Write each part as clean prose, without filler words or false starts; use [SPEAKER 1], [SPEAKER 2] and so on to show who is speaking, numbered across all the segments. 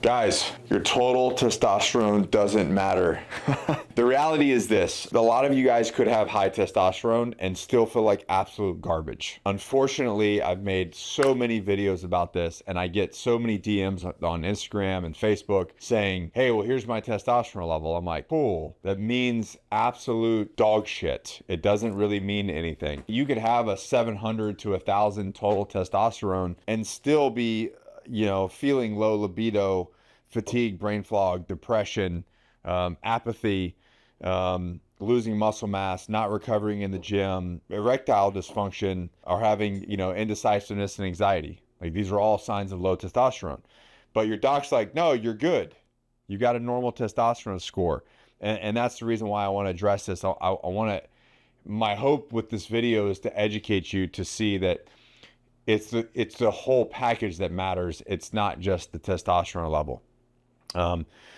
[SPEAKER 1] Guys, your total testosterone doesn't matter. The reality is this: a lot of you guys could have high testosterone and still feel like absolute garbage. Unfortunately, I've made so many videos about this and I get so many DMs on Instagram and Facebook saying, hey, well, here's my testosterone level. I'm like, cool. That means absolute dog shit. It doesn't really mean anything. You could have a 700 to 1,000 total testosterone and still be, you know, feeling low libido, fatigue, brain fog, depression, apathy, losing muscle mass, not recovering in the gym, erectile dysfunction, or having, you know, indecisiveness and anxiety. Like, these are all signs of low testosterone. But your doc's like, no, you're good. You got a normal testosterone score. And that's the reason why I want to address this. I want to, my hope with this video is to educate you to see that it's the whole package that matters. It's not just the testosterone level.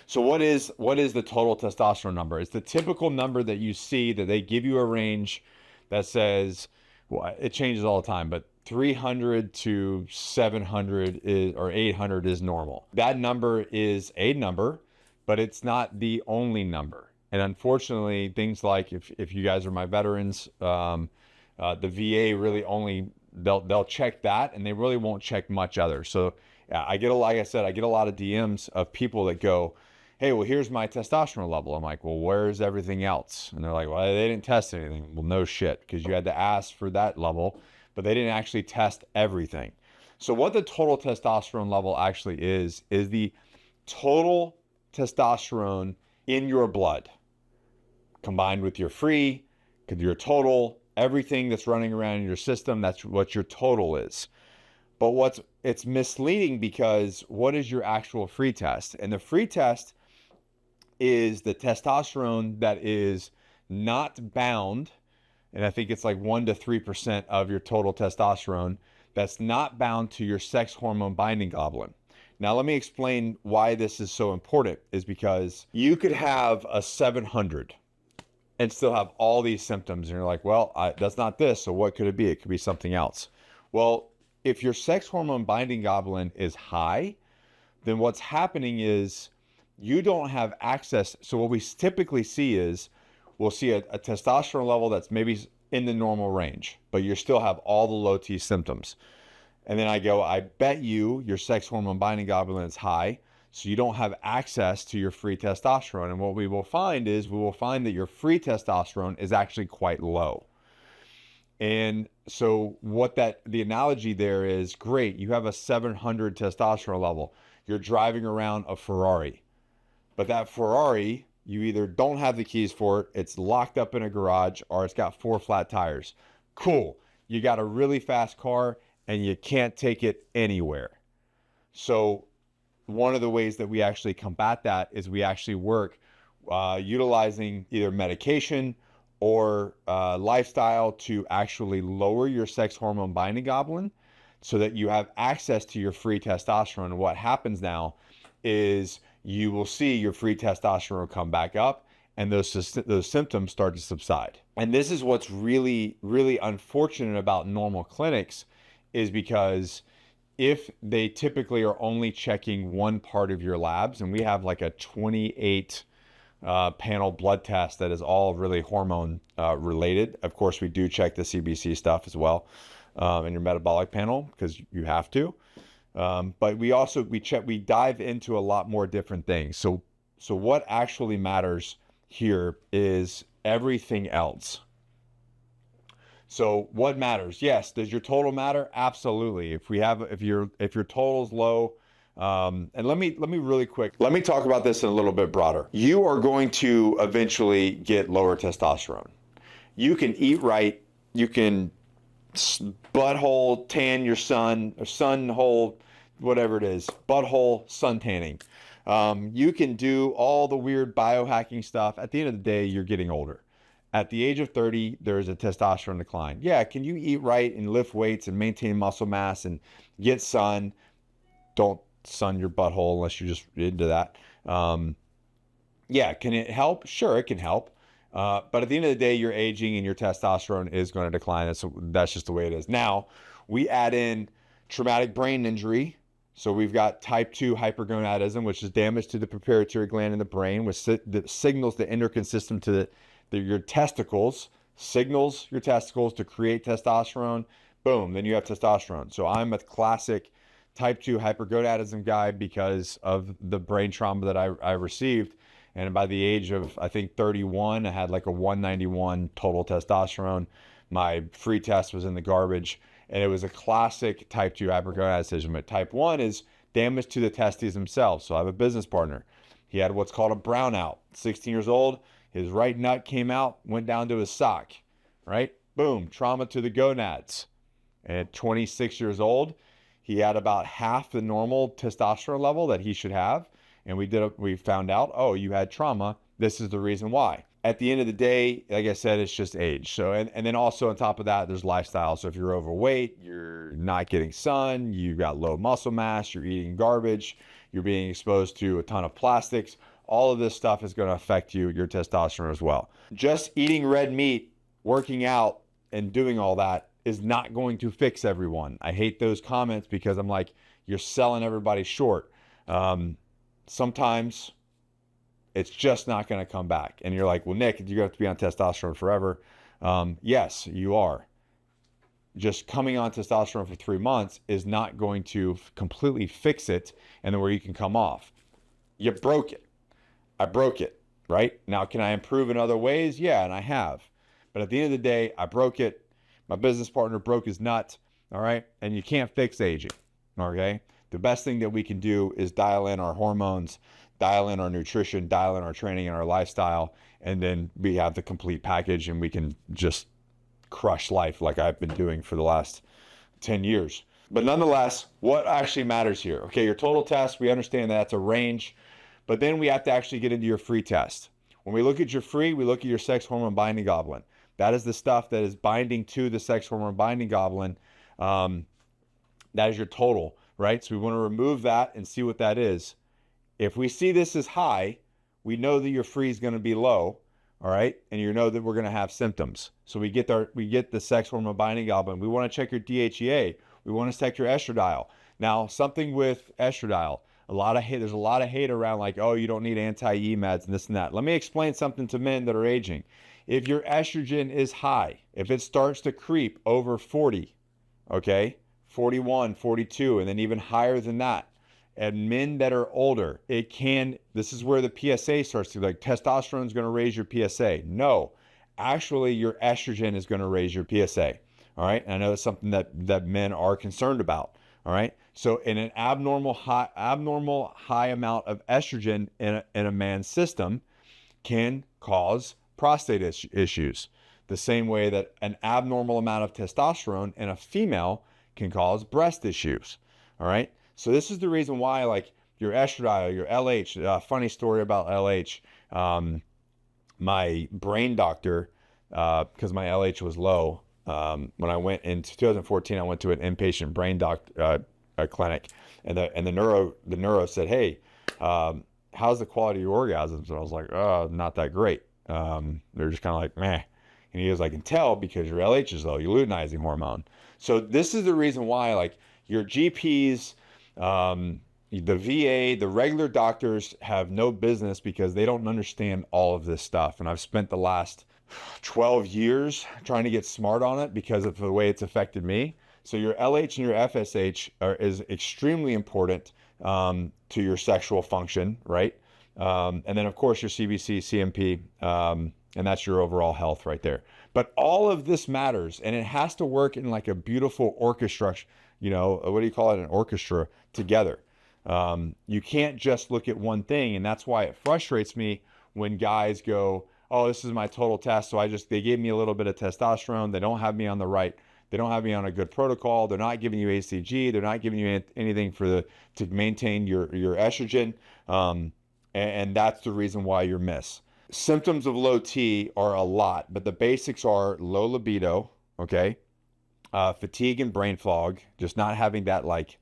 [SPEAKER 1] So what is the total testosterone number? It's the typical number that you see, that they give you a range that says, well, it changes all the time, but 300 to 700 is, or 800 is normal. That number is a number, but it's not the only number. And unfortunately, things like, if you guys are my veterans, the VA really only, they'll check that, and they really won't check much other. So yeah, like I said, I get a lot of DMs of people that go, hey, well, here's my testosterone level. I'm like, well, where's everything else? And they're like, well, they didn't test anything. Well, no shit, because you had to ask for that level, but they didn't actually test everything. So what the total testosterone level actually is the total testosterone in your blood, combined with your free, your total, everything that's running around in your system. That's what your total is. But it's misleading, because what is your actual free test? And the free test is the testosterone that is not bound, and I think it's like 1 to 3% of your total testosterone that's not bound to your sex hormone binding globulin. Now, let me explain why this is so important. Is because you could have a 700 and still have all these symptoms, and you're like, well, that's not this, so what could it be? It could be something else. Well, if your sex hormone binding globulin is high, then what's happening is you don't have access. So what we typically see is, we'll see a testosterone level that's maybe in the normal range, but you still have all the low T symptoms. And then I go, I bet your sex hormone binding globulin is high, so you don't have access to your free testosterone. And what we will find is, we will find that your free testosterone is actually quite low. And so the analogy there is, great, you have a 700 testosterone level. You're driving around a Ferrari, but that Ferrari, you either don't have the keys for it, it's locked up in a garage, or it's got 4 flat tires. Cool. You got a really fast car and you can't take it anywhere. So one of the ways that we actually combat that is we actually work utilizing either medication or lifestyle to actually lower your sex hormone binding globulin, so that you have access to your free testosterone. And what happens now is you will see your free testosterone come back up, and those symptoms start to subside. And this is what's really, really unfortunate about normal clinics, is because if they typically are only checking one part of your labs, and we have like a 28 panel blood test that is all really hormone related. Of course, we do check the CBC stuff as well, in your metabolic panel, because you have to. But we dive into a lot more different things. So what actually matters here is everything else. So what matters? Yes. Does your total matter? Absolutely. If your total's low, and let me really quick, let me talk about this in a little bit broader. You are going to eventually get lower testosterone. You can eat right. You can butthole tan your sun, or sun hole, whatever it is, butthole sun tanning. You can do all the weird biohacking stuff. At the end of the day, you're getting older. At the age of 30, there's a testosterone decline. Yeah, can you eat right and lift weights and maintain muscle mass and get sun? Don't sun your butthole unless you're just into that. Yeah, can it help? Sure, it can help. But at the end of the day, you're aging and your testosterone is going to decline. That's just the way it is. Now, we add in traumatic brain injury, So we've got type 2 hypergonadism, which is damage to the pituitary gland in the brain, which signals the endocrine system to your testicles, signals your testicles to create testosterone. Boom, then you have testosterone. So I'm a classic type 2 hypergonadism guy because of the brain trauma that I received. And by the age of, I think, 31, I had like a 191 total testosterone. My free test was in the garbage. And it was a classic type 2 hypergonadism. But type 1 is damage to the testes themselves. So I have a business partner. He had what's called a brownout. 16 years old, his right nut came out, went down to his sock, right? Boom, trauma to the gonads. And at 26 years old, he had about half the normal testosterone level that he should have. And we found out, oh, you had trauma. This is the reason why. At the end of the day, like I said, it's just age. So, and then also on top of that, there's lifestyle. So if you're overweight, you're not getting sun, you've got low muscle mass, you're eating garbage, you're being exposed to a ton of plastics, all of this stuff is going to affect your testosterone as well. Just eating red meat, working out, and doing all that is not going to fix everyone. I hate those comments because I'm like, you're selling everybody short. Sometimes it's just not going to come back. And you're like, well, Nick, you're going to have to be on testosterone forever. Yes, you are. Just coming on testosterone for 3 months is not going to completely fix it and then where you can come off. You broke it. I broke it, right? Now, can I improve in other ways? Yeah, and I have. But at the end of the day, I broke it. My business partner broke his nut, all right? And you can't fix aging, okay? The best thing that we can do is dial in our hormones, dial in our nutrition, dial in our training and our lifestyle, and then we have the complete package and we can just crush life like I've been doing for the last 10 years. But nonetheless, what actually matters here? Okay, your total test, we understand that's a range, but then we have to actually get into your free test. When we look at your free, we look at your sex hormone binding globulin. That is the stuff that is binding to the sex hormone binding globulin. That is your total, right? So we want to remove that and see what that is. If we see this as high, we know that your free is going to be low, all right? And you know that we're going to have symptoms. So we get the sex hormone binding globulin. We want to check your DHEA. We want to check your estradiol. Now, something with estradiol, there's a lot of hate around like, oh, you don't need anti-E meds and this and that. Let me explain something to men that are aging. If your estrogen is high, if it starts to creep over 40, okay, 41, 42, and then even higher than that, and men that are older, this is where the PSA starts to, like, testosterone is going to raise your PSA. No, actually your estrogen is going to raise your PSA. All right. And I know it's something that men are concerned about. All right. So in an abnormal high amount of estrogen in a man's system can cause prostate issues. The same way that an abnormal amount of testosterone in a female can cause breast issues. All right. So this is the reason why, like, your estradiol, your LH, funny story about LH. My brain doctor, because my LH was low, when I went in 2014, I went to an inpatient brain clinic, and the neuro said, hey, how's the quality of your orgasms? And I was like, oh, not that great. They're just kind of like, meh. And he goes, I can tell because your LH is low, your luteinizing hormone. So this is the reason why, like, your GPs, the VA, the regular doctors have no business because they don't understand all of this stuff. And I've spent the last 12 years trying to get smart on it because of the way it's affected me. So your LH and your FSH is extremely important to your sexual function, right? And then, of course, your CBC, CMP, and that's your overall health right there. But all of this matters, and it has to work in like a beautiful orchestra, you know, what do you call it? An orchestra together. You can't just look at one thing, and that's why it frustrates me when guys go, oh, this is my total test, so they gave me a little bit of testosterone. They don't have me on they don't have me on a good protocol. They're not giving you HCG. They're not giving you anything to maintain your estrogen. And that's the reason why you're miss. Symptoms of low T are a lot, but the basics are low libido, okay? Fatigue and brain fog, just not having that like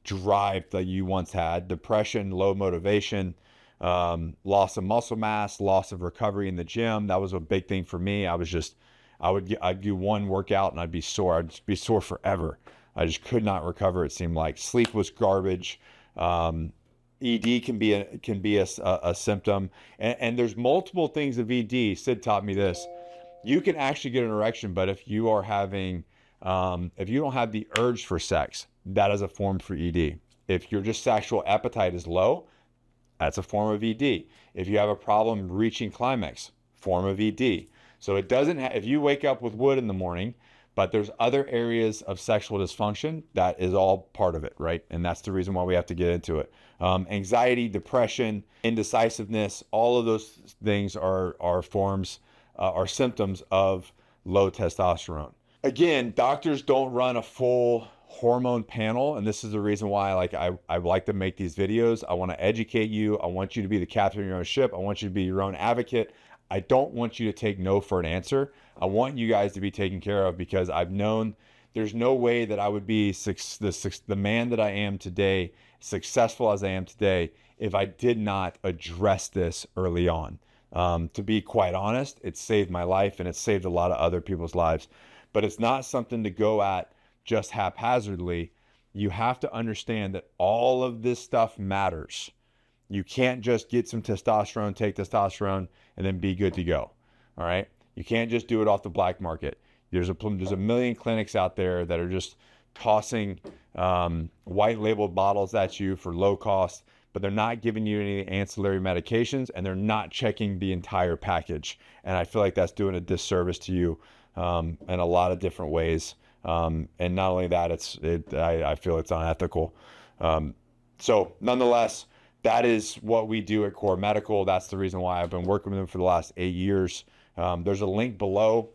[SPEAKER 1] drive that you once had, depression, low motivation, loss of muscle mass, loss of recovery in the gym. That was a big thing for me. I'd do one workout and I'd be sore. I'd be sore forever. I just could not recover. It seemed like sleep was garbage. ED can be a symptom, and there's multiple things of ED. Sid taught me this. You can actually get an erection, but if you are having, if you don't have the urge for sex, that is a form for ED. If your just sexual appetite is low, that's a form of ED. If you have a problem reaching climax, form of ED. So it doesn't if you wake up with wood in the morning, but there's other areas of sexual dysfunction, that is all part of it, right? And that's the reason why we have to get into it. Anxiety, depression, indecisiveness, all of those things are forms, are symptoms of low testosterone. Again, doctors don't run a full hormone panel, and this is the reason why I like to make these videos. I want to educate you. I want you to be the captain of your own ship. I want you to be your own advocate. I don't want you to take no for an answer. I want you guys to be taken care of, because I've known there's no way that I would be the man that I am today, successful as I am today, if I did not address this early on. To be quite honest, it saved my life, and it saved a lot of other people's lives. But it's not something to go at just haphazardly. You have to understand that all of this stuff matters. You can't just get some testosterone, take testosterone, and then be good to go. All right. You can't just do it off the black market. There's a million clinics out there that are just tossing white labeled bottles at you for low cost, but they're not giving you any ancillary medications, and they're not checking the entire package. And I feel like that's doing a disservice to you in a lot of different ways. And not only that, I feel it's unethical. So nonetheless, that is what we do at Core Medical. That's the reason why I've been working with them for the last 8 years. There's a link below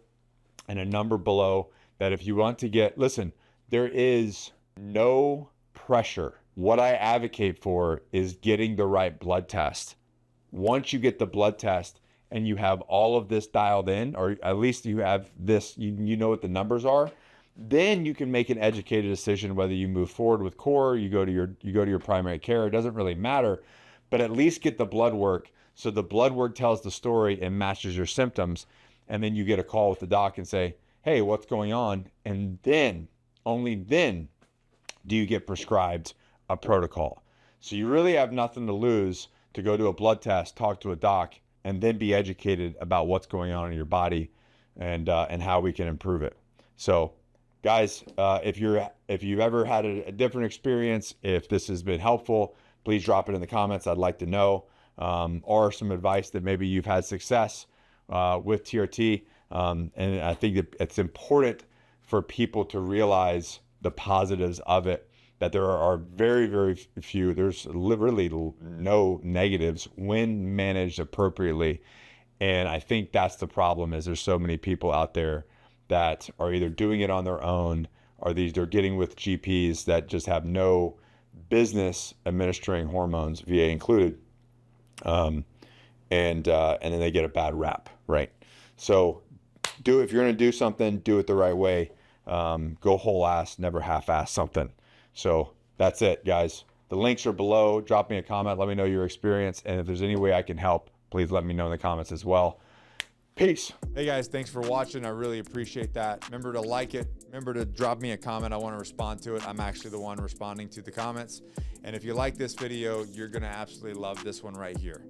[SPEAKER 1] and a number below that if you want to listen, there is no pressure. What I advocate for is getting the right blood test. Once you get the blood test and you have all of this dialed in, or at least you have this, you know what the numbers are, then you can make an educated decision whether you move forward with Core, you go to your primary care. It doesn't really matter, but at least get the blood work, so the blood work tells the story and matches your symptoms, and then you get a call with the doc and say, hey, what's going on? And then, only then, do you get prescribed a protocol. So you really have nothing to lose to go do a blood test, talk to a doc, and then be educated about what's going on in your body and how we can improve it. So guys, if you've ever had a different experience, if this has been helpful, please drop it in the comments. I'd like to know, or some advice that maybe you've had success with TRT. And I think that it's important for people to realize the positives of it, that there are very, very few, there's literally no negatives when managed appropriately. And I think that's the problem, is there's so many people out there that are either doing it on their own, or they're getting with GPs that just have no business administering hormones, VA included, and then they get a bad rap, right? So if you're gonna do something, do it the right way. Go whole ass, never half-ass something. So that's it, guys. The links are below. Drop me a comment, let me know your experience, and if there's any way I can help, please let me know in the comments as well. Peace. Hey guys, thanks for watching. I really appreciate that. Remember to like it. Remember to drop me a comment. I want to respond to it. I'm actually the one responding to the comments. And if you like this video, you're going to absolutely love this one right here.